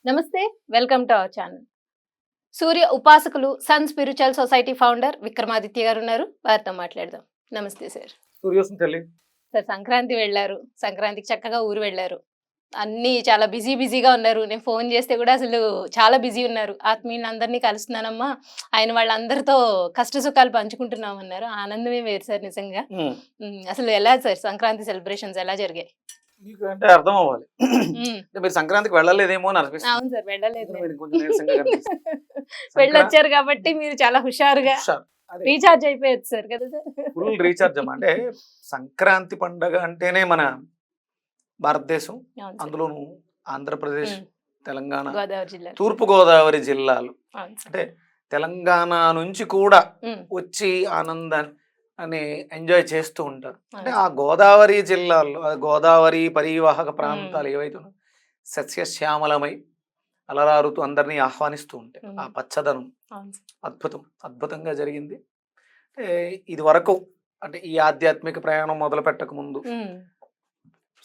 నమస్తే. Welcome to our channel. సూర్య ఉపాసకులు sun spiritual society founder Vikramaditya గారు ఉన్నారు. వారితో మాట్లాడదాం. నమస్తే సార్. సూర్యోసం తల్లి. సార్ సంక్రాంతి వెళ్లారు. సంక్రాంతికి చక్కగా ఊరు వెళ్లారు. అన్నీ చాలా బిజీగా ఉన్నారు. నేను ఫోన్ చేస్తే కూడా అసలు చాలా బిజీ ఉన్నారు. ఆత్మీయులందరినీ కలుస్తున్నానమ్మా. ఆయన వాళ్ళందరితో కష్ట సుఖాలు పంచుకుంటున్నామన్నారు. ఆనందమే వేరు సార్ నిజంగా. అసలు ఎలా సార్ సంక్రాంతి సెలబ్రేషన్స్ ఎలా జరిగాయి? మీకు అంటే అర్థం అవ్వాలి. అంటే మీరు సంక్రాంతికి వెళ్ళలేదేమో అని అనిపిస్తుంది. అవును సార్, వెళ్ళలేదు. మీరు కొంచెం నీరసంగా కనిపిస్తుంది. వెళ్ళొచ్చారు కాబట్టి మీరు చాలా హుషారుగా అదే రీఛార్జ్ అయిపోయచ్చు సార్ కదా సార్. ఫుల్ రీఛార్జ్ అమ్మా. అంటే సంక్రాంతి పండగ అంటేనే మన భారతదేశం, అవును సార్. అందులోను ఆంధ్రప్రదేశ్, ఉమ్, తెలంగాణ, గోదావరి జిల్లా. తూర్పు గోదావరి జిల్లాలు, అవును సార్. అంటే తెలంగాణ నుంచి కూడా ఉమ్, వచ్చి ఆనందాన్ని అని ఎంజాయ్ చేస్తూ ఉంటారు. అంటే అవును ఆ సార్. గోదావరి జిల్లాల్లో, ఆ గోదావరి పరివాహక ప్రాంతాలు ఏవైతే ఉన్నాయో సస్యశ్యామలమై అలరారుతూ అందరినీ ఆహ్వానిస్తూ ఉంటాయి. ఆ పచ్చదనం అవును సార్. అద్భుతంగా జరిగింది. అంటే ఇది వరకు, అంటే ఈ ఆధ్యాత్మిక ప్రయాణం మొదలు పెట్టక ముందు ఉమ్,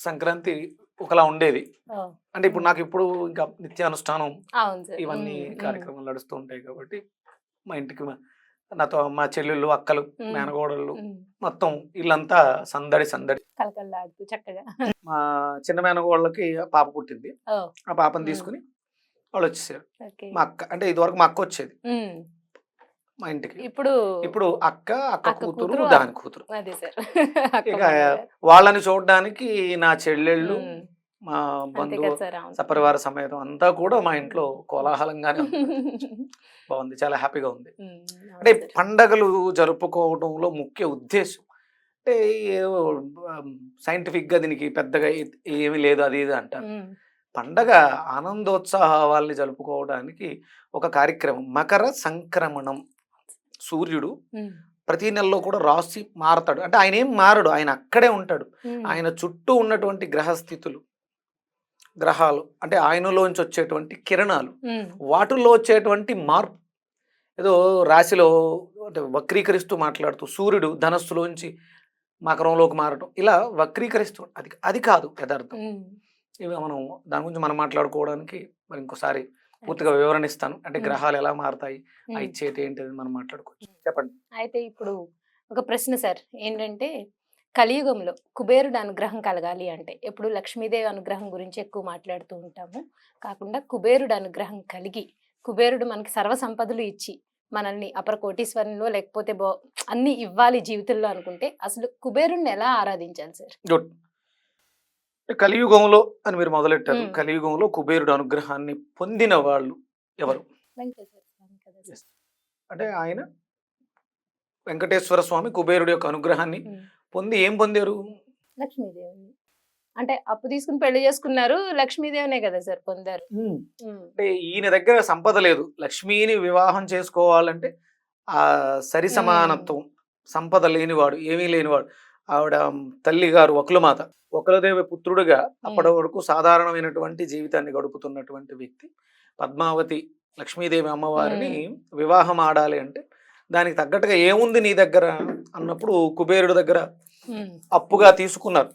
సంక్రాంతి ఒకలా ఉండేది. ఓ, అంటే ఇప్పుడు నాకు ఇప్పుడు ఇంకా నిత్యానుష్ఠానం అవును సార్. ఇవన్నీ ఉమ్, కార్యక్రమాలు నడుస్తూ ఉంటాయి కాబట్టి మా ఇంటికి నాతో మా చెల్లెళ్ళు, అక్కలు, ఉమ్, మేనగోడళ్ళు, ఉమ్, మొత్తం ఇల్లంతా సందడి సందడి. కలకల్లాడుతూ చక్కగా. మా చిన్న మేనగోళ్ళకి పాప పుట్టింది. ఓ, ఆ పాపని ఉమ్, తీసుకుని వాళ్ళు వచ్చేసారు. ఓకే. మా అక్క, అంటే ఇదివరకు మా అక్క వచ్చేది ఉమ్, మా ఇంటికి. ఇప్పుడు ఇప్పుడు అక్క అక్క కూతురు, కూతురు, దాని కూతురు. అదే సార్. అక్క ఇక మనవరాలు. వాళ్ళని చూడడానికి నా చెల్లెళ్ళు, ఉమ్, మా అంతే బంధువు కదా సార్. అవును. సపరివార సమేతం అంతా కూడా మా ఇంట్లో కోలాహలంగానే ఉంది. బాగుంది, చాలా హ్యాపీగా ఉంది. ఉమ్, అంటే అవును సార్. పండగలు జరుపుకోవడంలో ముఖ్య ఉద్దేశం అంటే ఏవో సైంటిఫిక్గా దీనికి పెద్దగా ఏమీ లేదు అది ఇది అంటారు. ఉమ్, పండగ ఆనందోత్సాహాల్ని జరుపుకోవడానికి ఒక కార్యక్రమం. మకర సంక్రమణం. సూర్యుడు ఉమ్, ప్రతి నెలలో కూడా రాశి మారతాడు. అంటే ఆయన ఏం మారడు, ఆయన అక్కడే ఉంటాడు. ఉమ్, ఆయన చుట్టూ ఉన్నటువంటి గ్రహస్థితులు, గ్రహాలు, అంటే ఆయనలోంచి వచ్చేటువంటి కిరణాలు, ఉమ్, వాటిల్లో వచ్చేటువంటి మార్పు, ఏదో రాశిలో అంటే వక్రీకరిస్తూ మాట్లాడుతూ సూర్యుడు ధనస్సులోంచి మకరంలోకి మారటం, ఇలా వక్రీకరిస్తూ అది అది కాదు యథార్థం. ఉమ్, ఇవి మనం దాని గురించి మనం మాట్లాడుకోవడానికి మరి ఇంకోసారి అదే పూర్తిగా సార్. వివరణ ఇస్తాను. అంటే ఉమ్, గ్రహాలు ఎలా మారతాయి, ఆ ఉమ్. ఇచ్చేటి ఏంటి అని మనం మాట్లాడుకోవచ్చు. చెప్పండి. అయితే ఇప్పుడు ఒక ప్రశ్న సార్, ఏంటంటే కలియుగంలో కుబేరుడు అనుగ్రహం కలగాలి అంటే ఎప్పుడు లక్ష్మీదేవి అనుగ్రహం గురించి ఎక్కువ మాట్లాడుతూ ఉంటాము. కాకుండా కుబేరుడు అనుగ్రహం కలిగి కుబేరుడు మనకి సర్వ సంపదలు ఇచ్చి మనల్ని అపర కోటీశ్వరంలో లేకపోతే అన్ని ఇవ్వాలి జీవితంలో అనుకుంటే అసలు కుబేరుణ్ణి ఎలా ఆరాధించాలి సార్? గుడ్. కలియుగంలో అని మీరు మొదలెట్టారు. ఉమ్, కలియుగంలో కుబేరుడు అనుగ్రహాన్ని పొందిన వాళ్ళు ఎవరు? వెంకటేశ్వర స్వామి కదా సార్. Yes. అంటే ఆయన వెంకటేశ్వర స్వామి కుబేరుడి యొక్క అనుగ్రహాన్ని ఉమ్, పొంది ఏం పొందారు? లక్ష్మీదేవిని అంటే అప్పు తీసుకుని పెళ్లి చేసుకున్నారు, లక్ష్మీదేవినే కదా సార్ పొందారు. ఉమ్, అంటే ఈయన దగ్గర సంపద లేదు. లక్ష్మీని వివాహం చేసుకోవాలంటే ఆ సరి ఉమ్, సమానత్వం, సంపద లేనివాడు, ఏమీ లేనివాడు. ఆవిడ తల్లి గారు వకులమాత, వకులదేవి పుత్రుడుగా అప్పటి ఉమ్, వరకు సాధారణమైనటువంటి జీవితాన్ని గడుపుతున్నటువంటి వ్యక్తి పద్మావతి లక్ష్మీదేవి అమ్మవారిని ఉమ్, వివాహం ఆడాలి అంటే దానికి తగ్గట్టుగా ఏముంది నీ దగ్గర అన్నప్పుడు కుబేరుడి దగ్గర ఉమ్, అప్పుగా తీసుకున్నారు.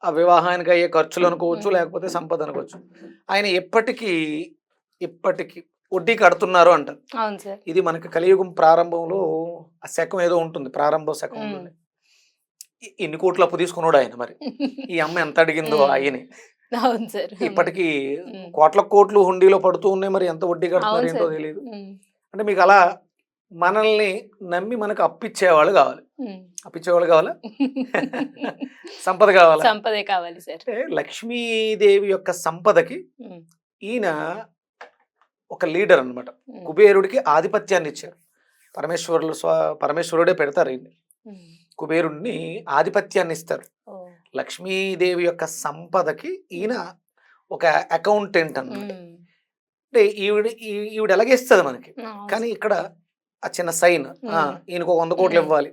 ఆ వివాహానికి అయ్యే ఖర్చులు అనుకోవచ్చు, ఉమ్, లేకపోతే సంపద అనుకోవచ్చు. ఆయన ఇప్పటికీ వడ్డీ కడుతున్నారు అంటారు. అవును సార్. ఇది మనకి కలియుగం ప్రారంభంలో ఆ శకం ఏదో ఉంటుంది, ప్రారంభ ఉమ్, శకంలోనే. ఎన్ని కోట్లు అప్పు తీసుకున్నాడు ఆయన మరి, ఈ అమ్మ ఎంత అడిగిందో ఉమ్, ఆయనే. అవును సార్. ఇప్పటికీ ఉమ్, కోట్లు హుండీలో పడుతూ ఉన్నాయి, మరి ఎంత వడ్డీ కడుతున్నారు అవును ఏంటో సార్. తెలియదు. ఉమ్, అంటే మీకు అలా మనల్ని నమ్మి మనకు అప్పిచ్చేవాళ్ళు కావాలి. ఉమ్. అప్పిచ్చేవాళ్ళు కావాలా? సంపద కావాలా? సంపదే కావాలి సార్. అంటే లక్ష్మీదేవి యొక్క సంపదకి ఉమ్, ఈయన ఒక లీడర్ అన్నమాట. ఉమ్, కుబేరుడికి ఆధిపత్యాన్ని ఇచ్చారు. పరమేశ్వరుడే పెడతారు ఈయన్ని. ఉమ్. కుబేరుడిని ఆధిపత్యాన్ని ఇస్తారు. ఓ, లక్ష్మీదేవి యొక్క సంపదకి ఈయన ఒక అకౌంటెంట్ అన్నమాట. ఉమ్, అంటే ఈవిడ ఎలాగేస్తుంది మనకి, అవును కానీ సార్. ఇక్కడ ఆ చిన్న సైన్, ఉమ్, ఈయనకు 100 కోట్లు ఉమ్, ఇవ్వాలి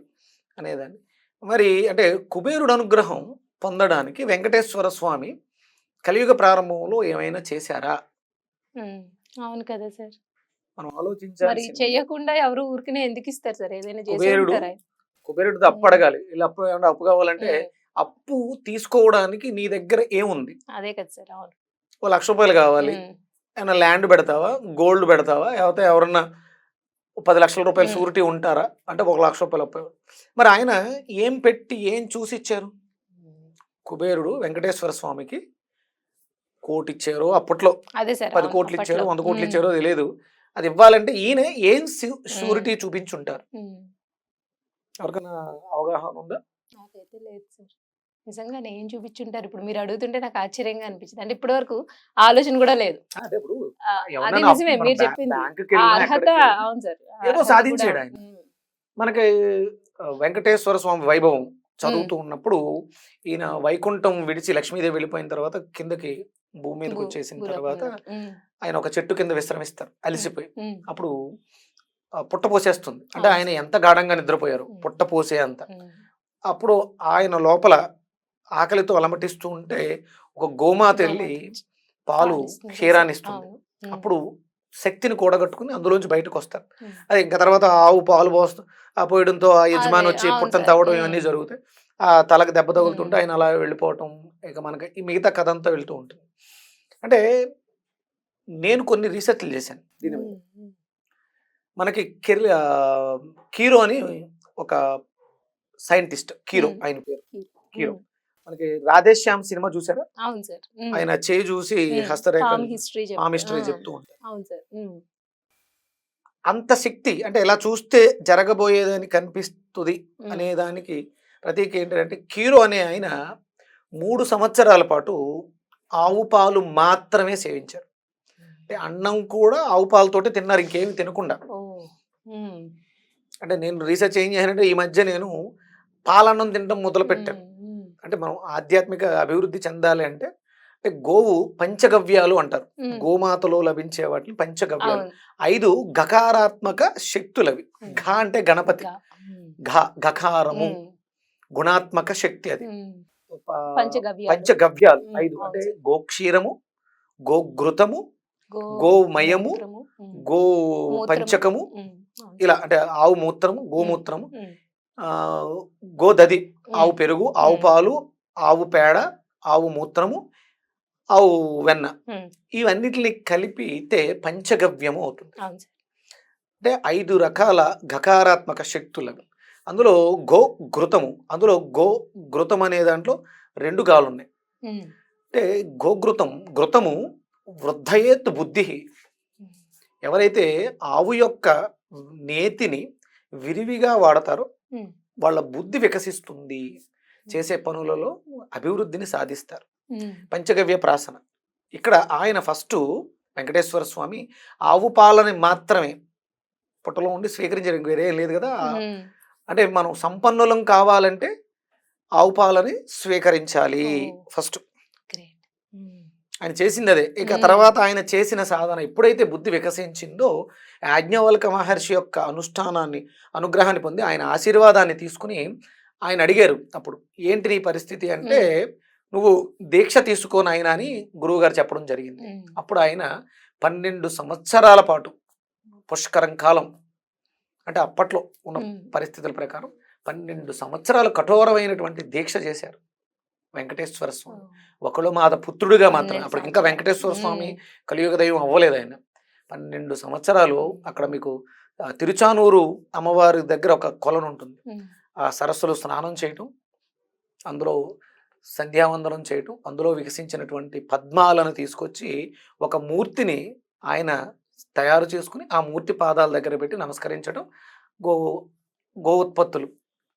అనేదాన్ని. మరి అంటే కుబేరుడు అనుగ్రహం పొందడానికి వెంకటేశ్వర స్వామి కలియుగ ప్రారంభంలో ఏమైనా చేశారా? ఉమ్, అవును కదా సార్. మనం మరి ఆలోచించాల్సింది. చెయ్యకుండా ఎవరు ఊరికనే ఎందుకు ఇస్తారు సార్? ఏదైనా చేసే కుబేరుడు ఉంటారా? కుబేరుడితో అప్పు ఉమ్, అడగాలి. వీళ్ళు అప్పు ఏమన్నా అప్పు కావాలంటే ఉమ్, అప్పు తీసుకోవడానికి నీ దగ్గర ఏముంది? అదే కదా సార్. అవును. ఓ 1,00,000 కావాలి, ఉమ్, ఏమన్నా ల్యాండ్ పెడతావా, గోల్డ్ పెడతావా, లేకపోతే ఎవరన్నా 10 లక్షల రూపాయలు ఉమ్, షూరిటీ ఉంటారా అంటే 1 లక్ష రూపాయలు అప్పు. మరి ఆయన ఏం పెట్టి ఏం చూసి ఇచ్చారు? కుబేరుడు వెంకటేశ్వర స్వామికి 1,00,00,000 ఇచ్చారు అప్పట్లో, అదే సార్ 10 అవును కోట్లు ఇచ్చారు, అప్పట్లో 100 కోట్లు ఇచ్చారో తెలియదు. అది ఇవ్వాలంటే ఈయన ఏం షూరిటీ చూపించుంటారు? ఉమ్. ఎవరికైనా అవగాహన ఉందా? నాకైతే లేదు సార్. నిజంగానే ఏం చూపించుంటారు? ఇప్పుడు మీరు అడుగుతుంటే నాకు ఆశ్చర్యంగా అనిపించింది. అంటే ఇప్పటి వరకు ఆలోచన కూడా లేదు. అదే ఇప్పుడు అది ఎవరైనా నిజమే మనం మీరు చెప్పింది. బ్యాంకుకి ఆ వెళ్ళినా అర్హత ఎక్కడికి వెళ్ళినా అవును సార్. ఆ ఏదో అర్హత కూడా సాధించాడు ఆయన. మనకి వెంకటేశ్వర స్వామి వైభవం ఉమ్, చదువుతూ ఉన్నప్పుడు ఈయన వైకుంఠం విడిచి లక్ష్మీదేవి వెళ్ళిపోయిన తర్వాత కిందకి భూమి మీదకి వచ్చేసిన తర్వాత భూలోకంలో. ఉమ్, ఆయన ఒక చెట్టు కింద విశ్రమిస్తారు ఉమ్, అలిసిపోయి. ఉమ్, అప్పుడు పుట్ట పోసేస్తుంది. అంటే అవును ఆయన సార్. ఎంత గాఢంగా నిద్రపోయారు, ఉమ్, పుట్ట పోసే అంత. ఉమ్, అప్పుడు ఆయన లోపల ఆకలితో అలమటిస్తూ ఉంటే ఒక గోమాత వెళ్ళి గోమాత నుంచి పాలు పాలిస్తుంది కదా సార్. క్షీరాన్ని ఇస్తుంది. అవును. ఉమ్, అప్పుడు శక్తిని కూడగట్టుకుని అందులోంచి బయటకు వస్తారు. ఉమ్. అది ఇంకా తర్వాత ఆవు పాలు ఆ పోయడంతో ఆ అదే యజమాని వచ్చి అవును పుట్టను సార్. తవ్వడం ఉమ్, ఇవన్నీ జరుగుతాయి. ఆ తలకు దెబ్బ తగులుతుంటే ఉమ్, ఆయన అలా వెళ్ళిపోవటం. ఇక మనకి ఈ మిగతా కథ అంతా వెళ్తూ ఉంటుంది. అంటే నేను కొన్ని రీసెర్చ్లు చేశాను దీని మీద. ఉమ్, ఉమ్, మనకి కీరో అని ఒక సైంటిస్ట్, కీరో ఉమ్, ఆయన పేరు కీరో. ఉమ్. మనకి రాధేశ్యామ్ సినిమా చూసారా? అవును సార్. ఉమ్, ఆయన చేయి చూసి ఉమ్. హస్తరేఖ పామ్ హిస్టరీ పామ్ చెప్తా. హిస్టరీ చెప్తూ ఉంటారు. అవును సార్. ఉమ్, అంత శక్తి అంటే ఎలా చూస్తే జరగబోయేదని కనిపిస్తుంది ఉమ్, అనే దానికి ప్రతీక ఏంటంటే కీరో అనే ఆయన 3 సంవత్సరాల పాటు ఆవు పాలు మాత్రమే సేవించారు. అంటే అన్నం కూడా ఆవు పాలతోటి తిన్నారు, ఇంకేమి తినకుండా. ఓ ఉమ్, అంటే నేను రీసెర్చ్ ఏం చేశానంటే ఈ మధ్య నేను పాలన్నం తినడం మొదలు పెట్టాను. ఉమ్, ఉమ్, అంటే మనం ఆధ్యాత్మిక అభివృద్ధి చెందాలి అంటే అంటే గోవు పంచగవ్యాలు అంటారు. ఉమ్. గోమాతలో లభించే వాటిని పంచగవ్యాలు. అవును. 5 గకారాత్మక శక్తులవి. ఉమ్. ఘ అంటే గణపతి, ఉమ్, గకారము, ఉమ్, గుణాత్మక శక్తి అది. ఉమ్. ప- పంచగవ్యాలు. పంచగవ్యాలు ఉమ్, 5 అవును అంటే సార్. గోక్షీరము, గోఘృతము, గో గోమయము, మూత్రము, ఉమ్, గో మూత్రము, పంచకము, ఉమ్, అవును ఇలా సార్. అంటే ఆవు మూత్రము, ఉమ్, గోమూత్రము, ఉమ్, ఆ, గోదది, ఆవు ఉమ్, పెరుగు, ఆవు ఉమ్, పాలు, ఆవు పేడ, ఆవు మూత్రము, ఆవు వెన్న, ఉమ్, ఇవన్నిటిని కలిపితే పంచగవ్యము అవుతుంది. అవును సార్. అంటే 5 రకాల గకారాత్మక శక్తులు. అందులో గో ఘృతము, అందులో గో ఘృతం అనే దాంట్లో 2 గాలు ఉన్నాయి. ఉమ్, అంటే ఘృతము వృద్ధయేత్ బుద్ధి. ఉమ్, ఎవరైతే ఆవు యొక్క నేతిని విరివిగా వాడతారో ఉమ్, వాళ్ళ బుద్ధి వికసిస్తుంది, చేసే పనులలో అభివృద్ధిని సాధిస్తారు. ఉమ్, పంచగవ్య ప్రాసన. ఇక్కడ ఆయన ఫస్ట్ వెంకటేశ్వర స్వామి ఆవు పాలని మాత్రమే పుట్టలో ఉండి స్వీకరించారు, ఇంక వేరే ఏం లేదు కదా. ఉమ్. అంటే మనం సంపన్నులం కావాలంటే ఆవు పాలని స్వీకరించాలి ఓ ఫస్ట్. గ్రేట్. ఉమ్, ఆయన చేసింది అదే. ఇక ఉమ్, తర్వాత ఆయన చేసిన సాధన ఎప్పుడైతే బుద్ధి వికసించిందో యాజ్ఞవల్క మహర్షి యొక్క అనుగ్రహాన్ని పొంది ఆయన ఆశీర్వాదాన్ని తీసుకుని ఆయన అడిగారు అప్పుడు, ఏంటి నీ పరిస్థితి అంటే, ఉమ్, నువ్వు దీక్ష తీసుకో నాయనా అని గురువు గారు చెప్పడం జరిగింది. ఉమ్, అప్పుడు ఆయన 12 సంవత్సరాల పాటు పుష్కరం కాలం, అంటే అప్పట్లో ఉన్న ఉమ్. పరిస్థితుల ప్రకారం 12 సంవత్సరాలు కఠోరమైనటువంటి దీక్ష చేశారు వెంకటేశ్వర ఓ, స్వామి. ఒకళ్ళు మాత పుత్రుడిగా మాత్రమే, 12 అప్పటికి ఇంకా సంవత్సరాలు. వెంకటేశ్వర స్వామి ఉమ్, కలియుగ దైవం అవ్వలేదు ఆయన. 12 సంవత్సరాలు అక్కడ మీకు తిరుచానూరు అమ్మవారి దగ్గర ఒక కొలను ఉంటుంది. ఉమ్, ఆ సరస్సులో స్నానం చేయటం, అందులో సంధ్యావందనం చేయటం, అందులో వికసించినటువంటి పద్మాలను తీసుకొచ్చి ఒక మూర్తిని ఆయన తయారు చేసుకుని ఆ మూర్తి పాదాల దగ్గర పెట్టి నమస్కరించడం, గో గో ఉత్పత్తులు,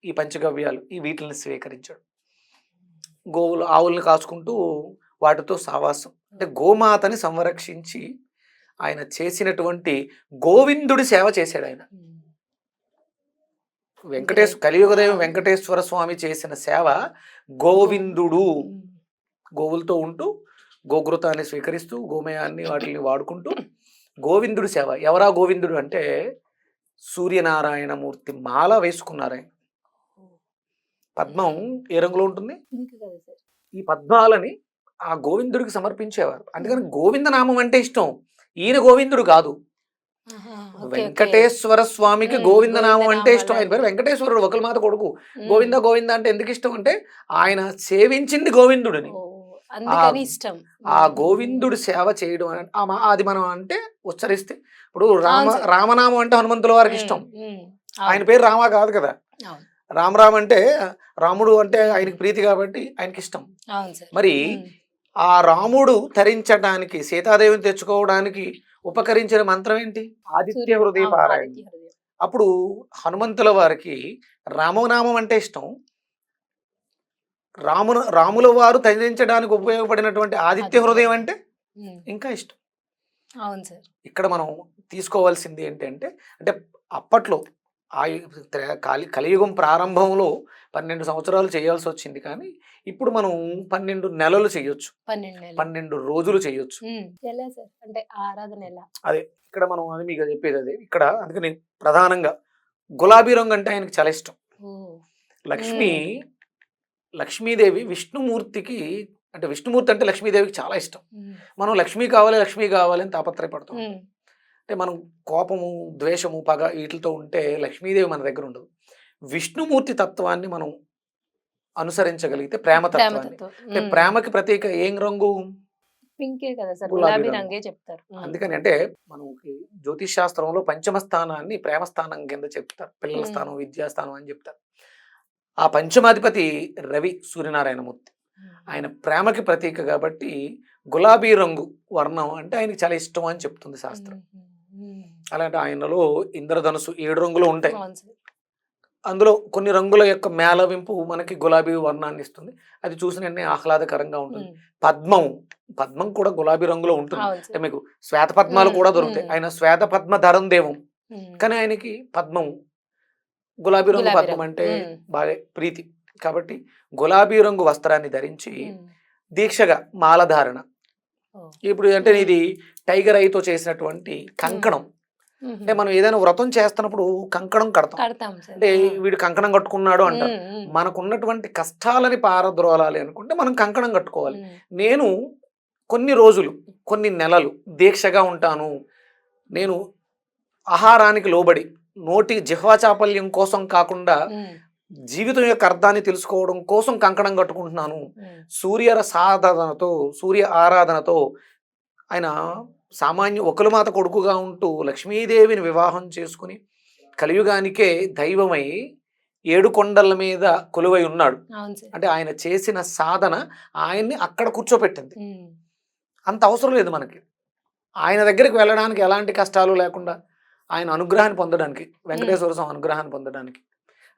ఈ పంచగవ్యాలు ఈ వీటిని స్వీకరించడం, గోవులు ఆవుల్ని కాచుకుంటూ వాటితో సావాసం. అంటే గోమాతని సంరక్షించి ఆయన చేసినటువంటి గోవిందుడి సేవ చేశాడు ఆయన. ఉమ్. కలియుగదైవం వెంకటేశ్వర స్వామి చేసిన సేవ గోవిందుడు. ఉమ్, గోవులతో ఉంటూ గోఘృతాన్ని స్వీకరిస్తూ గోమయాన్ని వాటిని వాడుకుంటూ గోవిందుడి సేవ. ఎవరా గోవిందుడు అంటే సూర్యనారాయణమూర్తి మాల వేసుకున్నారు ఆయన. పద్మం ఏ రంగులో ఉంటుంది? పింక్ కదా సార్. ఈ పద్మాలని ఆ గోవిందుడికి సమర్పించేవారు. అందుకని గోవింద నామం అంటే ఇష్టం. ఈయన గోవిందుడు కాదు, ఆహా, ఓకే, ఓకే. వెంకటేశ్వర స్వామికి ఉమ్, గోవింద నామం అంటే గోవిందనామాలు ఇష్టం. ఆయన పేరు అంటే. వెంకటేశ్వరుడు, ఒకరి మాత కొడుకు. ఉమ్, గోవింద గోవింద అంటే ఎందుకు ఇష్టం అంటే ఆయన సేవించింది గోవిందుడిని. ఓ, అందుకని ఇష్టం. ఆ గోవిందుడి సేవ చేయడం అది మనం అంటే ఉచ్చరిస్తే ఇప్పుడు అవును సార్. రామనామం అంటే హనుమంతుల వారికి ఇష్టం. ఆయన పేరు రామ కాదు కదా, అవును. రామరామ్ అంటే రాముడు అంటే ఉమ్, ఆయనకి ప్రీతి కాబట్టి ఆయనకి ఇష్టం. అవును సార్. మరి ఆ రాముడు తరించడానికి సీతాదేవిని తెచ్చుకోవడానికి ఉపకరించిన మంత్రం ఏంటి? ఆదిత్య సూర్యుడు. హృదయ అవును, పారాయణ. ఆదిత్య హృదయం. అప్పుడు హనుమంతుల వారికి రామనామం అంటే ఇష్టం. రాముల వారు తరించడానికి ఉపయోగపడినటువంటి ఆదిత్య హృదయం అంటే ఉమ్, ఇంకా ఇష్టం. అవును సార్. ఇక్కడ మనం తీసుకోవాల్సింది ఏంటంటే, అంటే అప్పట్లో కలియుగం ప్రారంభంలో 12 సంవత్సరాలు చేయాల్సి వచ్చింది, కానీ ఇప్పుడు మనం 12 నెలలు చేయొచ్చు, 12 నెలలు. 12 రోజులు చేయొచ్చు. ఎలా సార్? అంటే ఆరాధన ఎలా? అదే ఇక్కడ మనం అది మీకు చెప్పేది అదే. ఇక్కడ అందుకని ప్రధానంగా గులాబీ రంగు అంటే ఆయనకి చాలా ఇష్టం. ఓ. లక్ష్మి లక్ష్మీదేవి విష్ణుమూర్తికి, అంటే విష్ణుమూర్తి అంటే లక్ష్మీదేవికి చాలా ఇష్టం. మనం లక్ష్మి కావాలి అని తాపత్రయపడతాం. అంటే మనం కోపము, ద్వేషము, పగ వీటితో ఉంటే లక్ష్మీదేవి మన దగ్గర ఉండదు. విష్ణుమూర్తి తత్వాన్ని మనం అనుసరించగలిగితే ప్రేమతత్వాన్ని, అంటే ప్రేమకి ప్రతీక ఏం రంగు? పింకే కదా సార్, గులాబీ గులాబీ రంగు. రంగే చెప్తారు. అందుకని అంటే మనకి జ్యోతిష్ శాస్త్రంలో పంచమ స్థానాన్ని ప్రేమ స్థానం కింద చెప్తారు. పిల్లల స్థానం, విద్యాస్థానం అని చెప్తారు. ఆ పంచమాధిపతి రవి సూర్యనారాయణమూర్తి, ఆయన ప్రేమకి ప్రతీక కాబట్టి గులాబీ రంగు వర్ణం అంటే ఆయనకి చాలా ఇష్టం అని చెప్తుంది శాస్త్రం. అలాంటి ఆయనలో ఇంద్రధనుసు 7 రంగులు ఉంటాయి. అందులో కొన్ని రంగుల యొక్క మేళవింపు మనకి గులాబీ వర్ణాన్ని ఇస్తుంది. అది చూసిన వెంటనే ఆహ్లాదకరంగా ఉంటుంది. పద్మం కూడా గులాబీ రంగులో ఉంటుంది. అంటే మీకు శ్వేత పద్మాలు కూడా దొరుకుతాయి. ఆయన శ్వేత పద్మ ధరం దేవం, కానీ ఆయనకి పద్మం, గులాబీ రంగు పద్మం అంటే బాగా ప్రీతి కాబట్టి గులాబీ రంగు వస్త్రాన్ని ధరించి దీక్షగా మాలధారణ. ఇప్పుడు అంటే ఇది టైగర్ ఐతో చేసినటువంటి కంకణం. అంటే మనం ఏదైనా వ్రతం చేస్తున్నప్పుడు కంకణం కడతాం, అంటే వీడు కంకణం కట్టుకున్నాడు అంటారు. మనకున్నటువంటి కష్టాలని పారద్రోలాలి అనుకుంటే మనం కంకణం కట్టుకోవాలి. నేను కొన్ని రోజులు, కొన్ని నెలలు దీక్షగా ఉంటాను, నేను ఆహారానికి లోబడి నోటి జిహ్వాచాపల్యం కోసం కాకుండా జీవితం యొక్క అర్థాన్ని తెలుసుకోవడం కోసం కంకణం కట్టుకుంటున్నాను. సూర్య సాధనతో, సూర్య ఆరాధనతో ఆయన సామాన్య ఒకలమాత కొడుకుగా ఉంటూ లక్ష్మీదేవిని వివాహం చేసుకుని కలియుగానికే దైవమై 7 కొండల మీద కొలువై ఉన్నాడు. అంటే ఆయన చేసిన సాధన ఆయన్ని అక్కడ కూర్చోపెట్టింది. అంత అవసరం లేదు మనకి ఆయన దగ్గరికి వెళ్ళడానికి, ఎలాంటి కష్టాలు లేకుండా ఆయన అనుగ్రహాన్ని పొందడానికి, వెంకటేశ్వర స్వామి అనుగ్రహాన్ని పొందడానికి.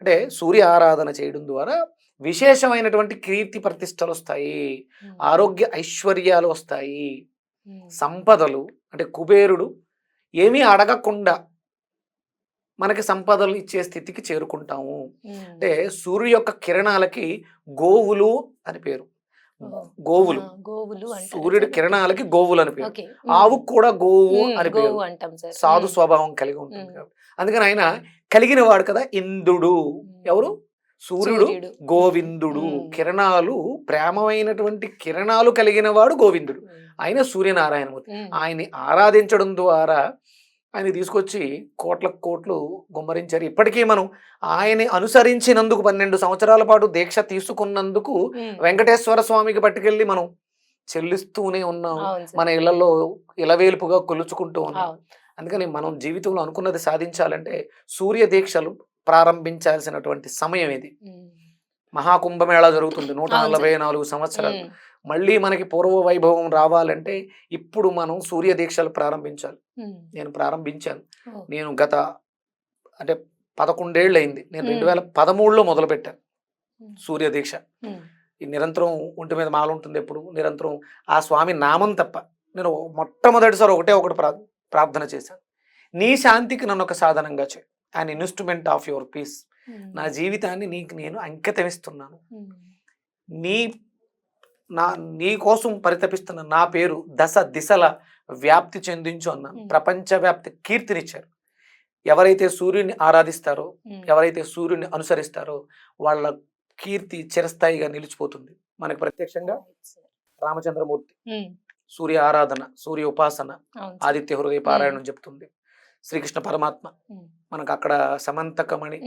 అంటే సూర్య ఆరాధన చేయడం ద్వారా విశేషమైనటువంటి కీర్తి ప్రతిష్టలు వస్తాయి, ఆరోగ్య ఐశ్వర్యాలు వస్తాయి, సంపదలు. అంటే కుబేరుడు ఏమీ అడగకుండా మనకి సంపదలు ఇచ్చే స్థితికి చేరుకుంటాము. అంటే సూర్యుడి యొక్క కిరణాలకి గోవులు అని పేరు. గోవులు, సూర్యుడి కిరణాలకి గోవులు అని పేరు. ఆవుకు కూడా గోవు అని పేరు, సాధు స్వభావం కలిగి ఉంటుంది కాబట్టి. అందుకని ఆయన కలిగిన వాడు కదా ఇంద్రుడు. ఎవరు? సూర్యుడు, గోవిందుడు. కిరణాలు, ప్రేమమైనటువంటి కిరణాలు కలిగిన వాడు గోవిందుడు. ఆయన సూర్యనారాయణమూర్తి. ఆయన్ని ఆరాధించడం ద్వారా ఆయన తీసుకొచ్చి కోట్లు గుమ్మరించారు. ఇప్పటికీ మనం ఆయన్ని అనుసరించినందుకు 12 సంవత్సరాల పాటు దీక్ష తీసుకున్నందుకు వెంకటేశ్వర స్వామికి పట్టుకెళ్ళి మనం చెల్లిస్తూనే ఉన్నాం, మన ఇళ్లలో ఇలవేలుపుగా కొలుచుకుంటూ ఉన్నాం. అందుకని మనం జీవితంలో అనుకున్నది సాధించాలంటే సూర్య దీక్షలు ప్రారంభించాల్సినటువంటి సమయం ఇది. మహాకుంభమేళా జరుగుతుంది 144 సంవత్సరాలు. మళ్ళీ మనకి పూర్వ వైభవం రావాలంటే ఇప్పుడు మనం సూర్య దీక్షలు ప్రారంభించాలి. నేను ప్రారంభించాను. నేను గత అంటే 11 ఏళ్ళు అయింది. నేను 2013లో మొదలు పెట్టాను సూర్య దీక్ష. ఈ నిరంతరం ఒంటి మీద మాల ఉంటుంది, ఎప్పుడు నిరంతరం ఆ స్వామి నామం తప్ప. నేను మొట్టమొదటిసారి ఒకటి ప్రార్థన చేశాను, నీ శాంతికి నన్ను ఒక సాధనంగా చేయి, an instrument of your peace. నా జీవితాన్ని నీకు నేను అంకితమిస్తున్నాను, నీ కోసం పరితపిస్తున్న నా పేరు దశ దిశల వ్యాప్తి చెందించు అన్నాను. ప్రపంచ వ్యాప్తి కీర్తినిచ్చారు. ఎవరైతే సూర్యుని ఆరాధిస్తారో, ఎవరైతే సూర్యుని అనుసరిస్తారో వాళ్ళ కీర్తి చిరస్థాయిగా నిలిచిపోతుంది. మనకి ప్రత్యక్షంగా రామచంద్రమూర్తి సూర్య ఆరాధన, సూర్య ఉపాసన, ఆదిత్య హృదయ పారాయణం చెప్తుంది. శ్రీకృష్ణ పరమాత్మ మనకు అక్కడ సమంతకమణి,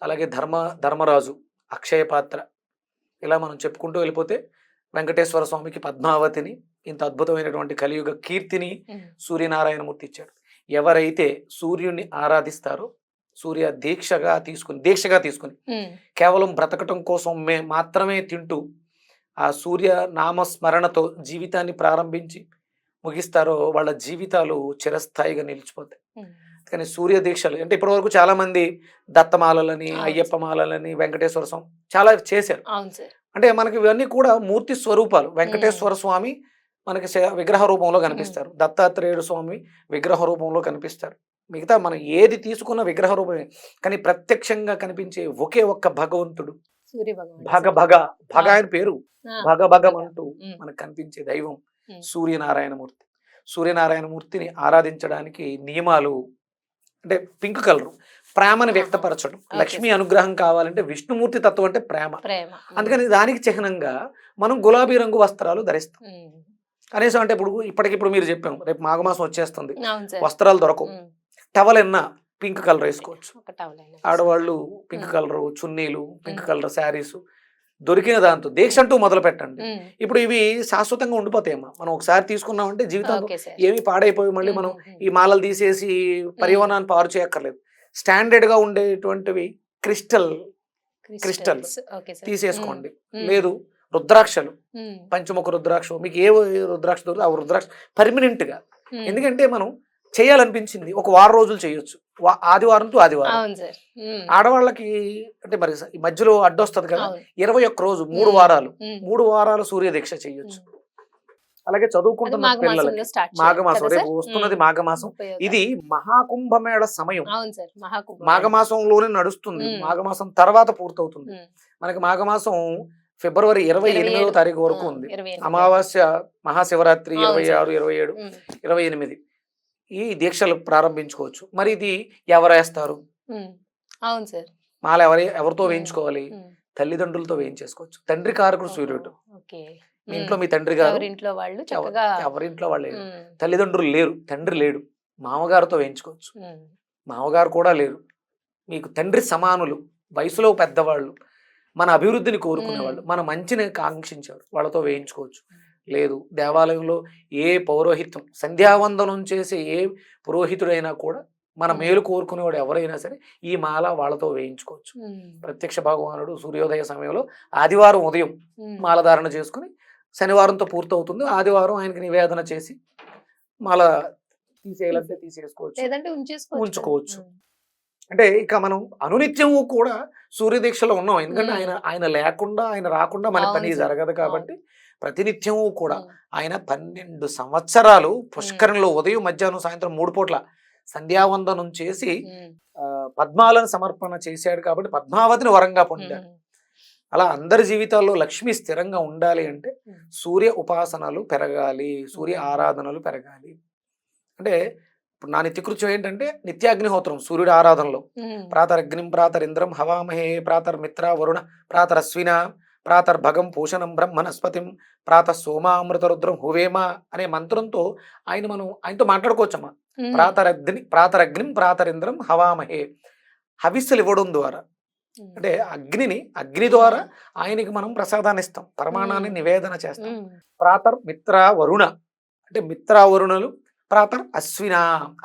అలాగే ధర్మరాజు, అక్షయ పాత్ర, ఇలా మనం చెప్పుకుంటూ వెళ్ళిపోతే వెంకటేశ్వర స్వామికి పద్మావతిని, ఇంత అద్భుతమైనటువంటి కలియుగ కీర్తిని ఉమ్, సూర్యనారాయణమూర్తి ఇచ్చాడు. ఎవరైతే సూర్యుడిని ఆరాధిస్తారో, సూర్య దీక్షగా తీసుకుని ఉమ్, కేవలం బ్రతకటం కోసం మాత్రమే తింటూ ఆ సూర్య నామస్మరణతో జీవితాన్ని ప్రారంభించి ముగిస్తారో వాళ్ళ జీవితాలు చిరస్థాయిగా నిలిచిపోతాయి. ఉమ్. కానీ సూర్య దీక్షలు అంటే ఇప్పటివరకు చాలా మంది దత్తమాలలని, అవును అయ్యప్ప సార్. మాలలని, వెంకటేశ్వర స్వామి చాలా చేశారు. అవును సార్. అంటే మనకి ఇవన్నీ కూడా మూర్తి స్వరూపాలు. వెంకటేశ్వర స్వామి మనకి విగ్రహ రూపంలో కనిపిస్తారు, దత్తాత్రేయుడు స్వామి విగ్రహ రూపంలో కనిపిస్తారు. మిగతా మనం ఏది తీసుకున్న విగ్రహ రూపమే. కానీ ప్రత్యక్షంగా కనిపించే ఒకే ఒక్క భగవంతుడు సూర్య భగవాన్ భగ సార్. భగ భగ ఆ, ఆయన పేరు ఆ, భగ భగం భగ. అంటూ ఉమ్, మనకు కనిపించే దైవం ఉమ్, సూర్యనారాయణమూర్తి. సూర్యనారాయణమూర్తిని ఆరాధించడానికి నియమాలు అంటే పింక్ కలర్ ప్రేమను ఆహా. వ్యక్తపరచడం. Okay Lakshmi sir. అనుగ్రహం కావాలంటే విష్ణుమూర్తి తత్వం అంటే ప్రేమ. ప్రేమ. అందుకని దానికి చిహ్నంగా మనం గులాబీ రంగు వస్త్రాలు ధరిస్తాం. ఉమ్, కనీసం అంటే ఇప్పటికిప్పుడు మీరు చెప్పాం, రేపు మాఘమాసం వచ్చేస్తుంది, అవును సార్. వస్త్రాలు దొరకవు, ఉమ్, టవల్ ఎన్నా పింక్ కలర్ వేసుకోవచ్చు. ఒక టవల్ అయినా ఆడవాళ్ళు పింక్ ఉమ్, కలర్ చున్నీలు, పింక్ ఉమ్, కలర్ శారీస్ దొరికిన దాంతో దీక్ష అంటూ మొదలు పెట్టండి. ఉమ్, ఇప్పుడు ఇవి శాశ్వతంగా ఉండిపోతాయమ్మా. మనం ఒకసారి తీసుకున్నామంటే జీవితం ఓకే సార్. ఏమి పాడైపోయి మళ్ళీ ఉమ్, మనం ఉమ్, ఈ మాలలు తీసేసి పర్యావరణాన్ని పాడు చేయక్కర్లేదు. స్టాండర్డ్ గా ఉండేటువంటివి క్రిస్టల్ క్రిస్టల్స్. Okay sir. తీసేసుకోండి. ఉమ్, లేదు రుద్రాక్షలు, ఉమ్, పంచముఖ రుద్రాక్ష, మీకు ఏ రుద్రాక్ష దొరుకుతుంది ఆ రుద్రాక్ష పర్మనెంట్ గా. ఉమ్. ఎందుకంటే మనం చేయాలనిపించింది ఒక వారం రోజులు చేయొచ్చు, ఆదివారం టు ఆదివారం. అవును సార్. ఉమ్, ఆడవాళ్ళకి అంటే మరి ఈ మధ్యలో అడ్డొస్తుంది కదా, అవును. 21 రోజు 3 ఉమ్, వారాలు ఉమ్, 3 వారాలు సూర్య దీక్ష చేయొచ్చు. ఉమ్. అలాగే అది చదువుకుంటున్న మాఘమాసంలో పిల్లలకి స్టార్ట్ చేయాలి మాఘమాసం, కదా రేపు సార్. వస్తున్నది ఉమ్, మాఘమాసం. 31. ఇది మహాకుంభమేళ సమయం. అవును సార్. మహాకుంభ. మాఘమాసంలోనే నడుస్తుంది, ఉమ్, మాఘమాసం తర్వాత పూర్తవుతుంది. ఉమ్, మనకి మాఘమాసం ఫిబ్రవరి 28వ 27. తారీఖు ఆ, వరకు ఉంది. 28. అమావాస్య మహాశివరాత్రి అవును సార్. 26, 27, ఉమ్, 28 ఈ దీక్షలు ప్రారంభించుకోవచ్చు. మరి ఇది ఎవరేస్తారు? ఉమ్, అవును సార్. మాల ఎవరితో ఉమ్, వేయించుకోవాలి? ఉమ్. తల్లిదండ్రులతో వేయించేసుకోవచ్చు. తండ్రి కారకుడు ఓహో, సూర్యుడు. ఓకే. మీ ఉమ్, ఇంట్లో మీ తండ్రి గారు, ఎవరింట్లో వాళ్ళు చక్కగా. ఎవరింట్లో వాళ్ళు లేరు, ఉమ్, తల్లిదండ్రులు లేరు, తండ్రి లేడు, మామగారితో వేయించుకోవచ్చు. ఉమ్, మామగారు కూడా లేరు, మీకు తండ్రి సమానులు, వయసులో పెద్దవాళ్ళు, మన అభివృద్ధిని కోరుకునేవాళ్ళు, మన మంచిని కాంక్షించేవారు, వాళ్ళతో వేయించుకోవచ్చు. లేదు దేవాలయంలో ఏ పౌరోహిత్యం సంధ్యావందనం చేసే ఏ పురోహితుడైనా కూడా మన ఉమ్, మేలు కోరుకునేవాడు ఎవరైనా సరే ఈ మాల వాళ్ళతో వేయించుకోవచ్చు. ఉమ్, ప్రత్యక్ష భగవానుడు సూర్యోదయ సమయంలో ఆదివారం ఉదయం ఉమ్. మాలధారణ చేసుకుని శనివారంతో పూర్తవుతుంది. ఆదివారం ఆయనకి నివేదన చేసి మాల తీసేయాలంటే తీసేసుకోవచ్చు, లేదంటే ఉంచేసుకోవచ్చు కదా. ఉంచుకోవచ్చు. ఉమ్, అంటే ఇక మనం అనునిత్యము కూడా సూర్యదీక్షలో ఉన్నాం. ఎందుకంటే ఉమ్. ఆయన ఆయన లేకుండా ఆయన రాకుండా మన అవును పని సార్. జరగదు కాబట్టి ప్రతినిత్యము కూడా ఉమ్, ఆయన 12 సంవత్సరాలు పుష్కరంలో ఉదయం మధ్యాహ్నం సాయంత్రం 3 పూట్ల సంధ్యావందనం చేసి ఉమ్, పద్మాలను సమర్పణ చేశాడు కాబట్టి పద్మావతిని వరంగా పొందాడు. ఉమ్, అలా అందరి జీవితాల్లో లక్ష్మి స్థిరంగా ఉండాలి అంటే ఉమ్. సూర్య ఉపాసనలు పెరగాలి, సూర్య ఆరాధనలు పెరగాలి. అంటే ఇప్పుడు నా నిత్యకృత్యం ఏంటంటే నిత్యాగ్నిహోత్రం సూర్యుడి ఆరాధనలో ఉమ్, ప్రాతరగ్నిం ప్రాతరింద్రం హవామహే ప్రాతర్మిత్ర వరుణ ప్రాతరశ్విన ప్రాతర్భగం పూషణం బ్రహ్మనస్పతిం ప్రాత సోమామృతరుద్రం హువేమ అనే మంత్రంతో ఆయనతో మాట్లాడుకోవచ్చమ్మా. ఉమ్, ప్రాతరగ్నిం ప్రాతరింద్రం హవామహే హవిస్సులు ఇవ్వడం ద్వారా ఉమ్. అంటే అగ్ని ద్వారా ఆయనకి మనం ప్రసాదాన్ని ఇస్తాం, పరమాణాన్ని నివేదన చేస్తాం. ఉమ్, ప్రాతర్ మిత్ర వరుణ అంటే మిత్ర వరుణులు, ప్రాతర్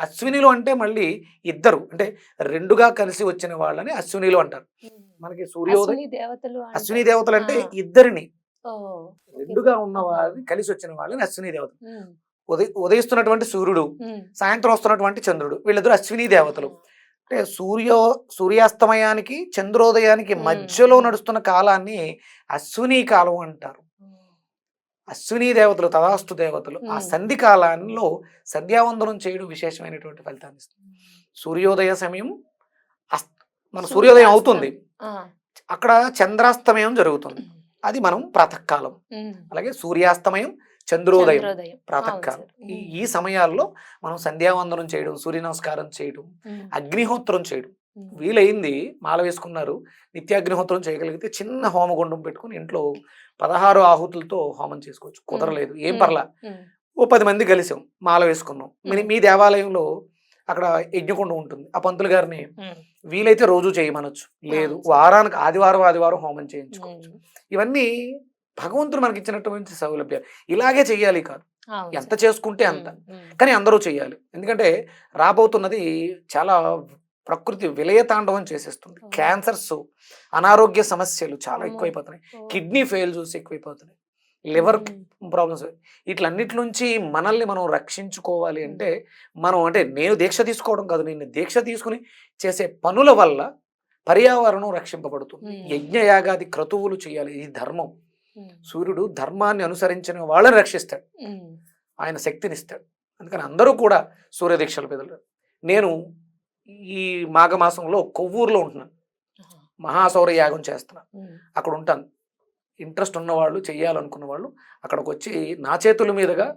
అశ్వినిలు అంటే మళ్ళీ ఇద్దరు అంటే రెండుగా కలిసి వచ్చిన వాళ్ళని అశ్వినిలు అంటారు. ఉమ్. మనకి సూర్యోదయ అశ్విని దేవతలు అశ్విని దేవతలు అంటే ఆ. ఇద్దరిని ఓ, ఓకే రెండుగా సార్. ఉన్న ఆహా. వారిని కలిసి వచ్చిన వాళ్ళని అశ్విని దేవతలు. ఉమ్, ఉదయిస్తున్నటువంటి సూర్యుడు, ఉమ్. సాయంత్రం వస్తున్నటువంటి చంద్రుడు, వీళ్ళిద్దరు అశ్విని దేవతలు. అంటే సూర్యాస్తమయానికి చంద్రోదయానికి ఉమ్, మధ్యలో ఉమ్. నడుస్తున్న కాలాన్ని అశ్విని కాలం అంటారు. అశ్విని దేవతలు, తదాస్తు దేవతలు ఆ ఉమ్. సంధి కాలంలో సంధ్యావందనం చేయడం విశేషమైనటువంటి ఫలితాన్ని ఇస్తుంది. సూర్యోదయ సమయం మన సూర్యోదయం అవుతుంది, ఆ. అక్కడ చంద్రాస్తమయం జరుగుతుంది, అది మనం ప్రాతకాలం. ఉమ్. అలాగే సూర్యాస్తమయం, చంద్రోదయం చంద్రోదయం. ప్రాతకాలం. అవును సార్. ఈ సమయాల్లో మనం సంధ్యావందనం చేయడం, సూర్య నమస్కారం చేయడం, ఉమ్, అగ్నిహోత్రం చేయడం. ఉమ్. వీలైంది మాల వేసుకున్నారు, నిత్యాగ్నిహోత్రం చేయగలిగితే చిన్న హోమగుండం పెట్టుకుని ఇంట్లో 16 ఆహుతులతో హోమం చేసుకోవచ్చు. కుదరలేదు ఏం ఉమ్, పర్లా, ఉమ్. ఓ 10 మంది కలిసాం మాల వేసుకున్నాం. మీ దేవాలయంలో అక్కడ యజ్ఞకుండం ఉంటుంది, ఆ పంతులు గారిని ఉమ్. వీలైతే రోజు చేయమనొచ్చు, లేదు అవును సార్. వారానికి ఆదివారం హోమం చేయించుకోవచ్చు. ఉమ్. ఇవన్నీ భగవంతుడు మనకి ఇచ్చినటువంటి సౌలభ్యాలు ఇలాగే చెయ్యాలి కాదు, అవును ఎంత సార్. చేసుకుంటే అంత. ఉమ్, ఉమ్. కానీ అందరూ చేయాలి. ఎందుకంటే రాబోతున్నది చాలా ప్రకృతి విలయతాండవం చేసేస్తుంది. ఓ. క్యాన్సర్స్, అనారోగ్య సమస్యలు చాలా అమ్మో. ఎక్కువైపోతున్నాయి. ఓ. కిడ్నీ ఫెయిల్యూర్స్ ఎక్కువైపోతున్నాయి. Liver um, problems. వీటిలన్నిటి నుంచి మనల్ని మనం రక్షించుకోవాలి అంటే మనం అంటే నేను దీక్ష తీసుకోవడం కాదు, నేను దీక్ష తీసుకుని చేసే పనుల వల్ల పర్యావరణం రక్షింపబడుతుంది. ఉమ్. యజ్ఞయాగాది క్రతువులు చేయాలి, ఇది ధర్మం. ఉమ్, సూర్యుడు ధర్మాన్ని అనుసరించిన వాళ్ళని రక్షిస్తాడు, ఉమ్. ఆయన శక్తినిస్తాడు. అందుకని అందరూ కూడా సూర్యదీక్షలు పెదలు. నేను ఈ మాఘమాసంలో కొవ్వూరులో ఉంటున్నాను, ఆహా. మహాసౌర యాగం చేస్తున్నాను, ఉమ్, అక్కడ ఉంటాను. ఇంట్రెస్ట్ ఉన్నవాళ్ళు, చెయ్యాలనుకున్న వాళ్ళు అక్కడికి వచ్చి నా చేతుల మీదుగా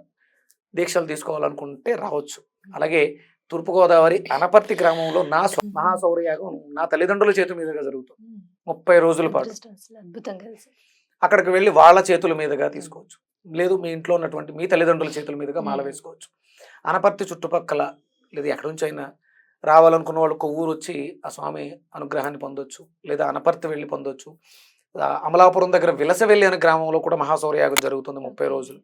దీక్షలు తీసుకోవాలనుకుంటే రావచ్చు. అలాగే తూర్పుగోదావరి అనపర్తి గ్రామంలో నా మహాసౌర యాగం నా తల్లిదండ్రుల చేతుల మీదుగా జరుగుతుంది ఉమ్. 30 రోజుల పాటు. అదృష్టం అసలు అద్భుతం కలిసి. అక్కడికి వెళ్ళి వాళ్ళ చేతుల మీదుగా తీసుకోవచ్చు, లేదు మీ ఇంట్లో ఉన్నటువంటి మీ తల్లిదండ్రుల చేతుల మీదుగా మాల వేసుకోవచ్చు. అనపర్తి చుట్టుపక్కల లేదా ఎక్కడి నుంచి అయినా రావాలనుకున్న వాళ్ళు కొవ్వూరు వచ్చి ఆ స్వామి అనుగ్రహాన్ని పొందొచ్చు, లేదా అనపర్తి వెళ్ళి పొందొచ్చు. అమలాపురం దగ్గర విలసవెల్లి అనే గ్రామంలో కూడా మహాసౌరయాగం జరుగుతుంది 30 రోజులు.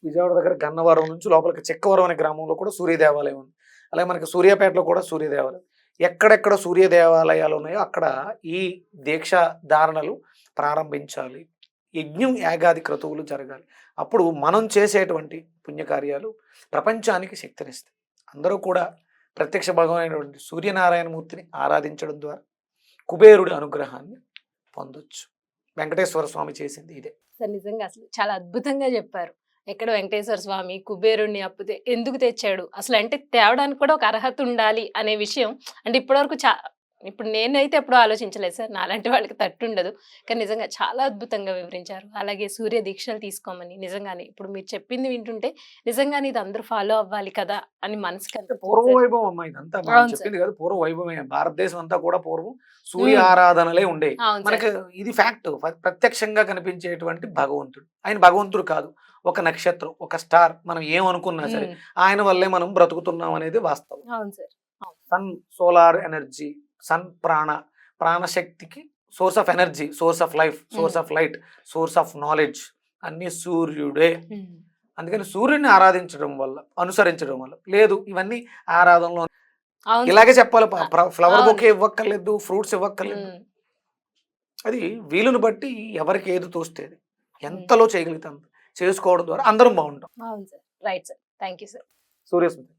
విజయవాడ దగ్గర గన్నవరం నుంచి లోపలికి చెక్కవరం అనే గ్రామంలో కూడా సూర్య దేవాలయం ఉంది. అలాగే మనకి సూర్యాపేటలో కూడా సూర్య దేవాలయం. ఎక్కడెక్కడ సూర్య దేవాలయాలు ఉన్నాయో అక్కడ ఈ దీక్ష ధారణలు ప్రారంభించాలి. యజ్ఞం యాగాది క్రతువులు జరగాలి. అప్పుడు మనం చేసేటువంటి పుణ్యకార్యాలు ప్రపంచానికి శక్తినిస్తాయి. అందరూ కూడా ప్రత్యక్ష భగవానైనటువంటి సూర్యనారాయణమూర్తిని ఆరాధించడం ద్వారా కుబేరుడి అనుగ్రహాన్ని పొందొచ్చు. వెంకటేశ్వర స్వామి చేసింది ఇదే. సార్ నిజంగా అసలు చాలా అద్భుతంగా చెప్పారు. ఎక్కడ వెంకటేశ్వర స్వామి కుబేరుణ్ణి అప్పు ఎందుకు తెచ్చాడు అసలు, అంటే తేవడానికి కూడా ఒక అర్హత ఉండాలి అనే విషయం అంటే ఇప్పటివరకు ఇప్పుడు నేనైతే ఎప్పుడూ ఆలోచించలేదు సార్, నాలాంటి వాళ్ళకి తట్టుండదు. కానీ నిజంగా చాలా అద్భుతంగా వివరించారు. అలాగే సూర్య దీక్షలు తీసుకోమని నిజంగానే ఇప్పుడు మీరు చెప్పింది వింటుంటే నిజంగానే ఇది అందరూ ఫాలో అవ్వాలి కదా అని మనసుకి పూర్వ అనిపించింది సార్. వైభవం అమ్మా ఇదంతా. మనం అవును సార్. చెప్పింది కదా పూర్వ వైభవమే. భారతదేశం అంతా కూడా పూర్వం సూర్య ఉమ్. ఆరాధనలే ఉండేవి. అవును సార్. మనకి ఇది ఫ్యాక్ట్. ప్రత్యక్షంగా కనిపించేటువంటి భగవంతుడు. ఆయన భగవంతుడు కాదు, ఒక నక్షత్రం, ఒక స్టార్. మనం ఏమనుకున్నా సరే ఉమ్. ఆయన వల్లే మనం బ్రతుకుతున్నాం అనేది వాస్తవం. అవును sir. Sun solar energy, sun ప్రాణశక్తికి source of energy, source of life, source of light, source of knowledge అన్ని సూర్యుడే. ఉమ్. అందుకని సూర్యుడిని ఆరాధించడం వల్ల, అనుసరించడం వల్ల లేదు ఇవన్నీ ఆరాధనలో. అవును సార్. ఇలాగే చెప్పాలి. ఫ్లవర్ అవును. బొకే ఇవ్వక్కర్లేదు, ఫ్రూట్స్ ఇవ్వక్కర్లేదు. ఉమ్. అది వీలుని బట్టి ఎవరికి ఏది తోస్తేది ఎంతలో చేయగలుగుతాం చేసుకోవడం ద్వారా అందరం బాగుంటాం. అవును sir. Right sir. Thank you sir. Suryasmriti.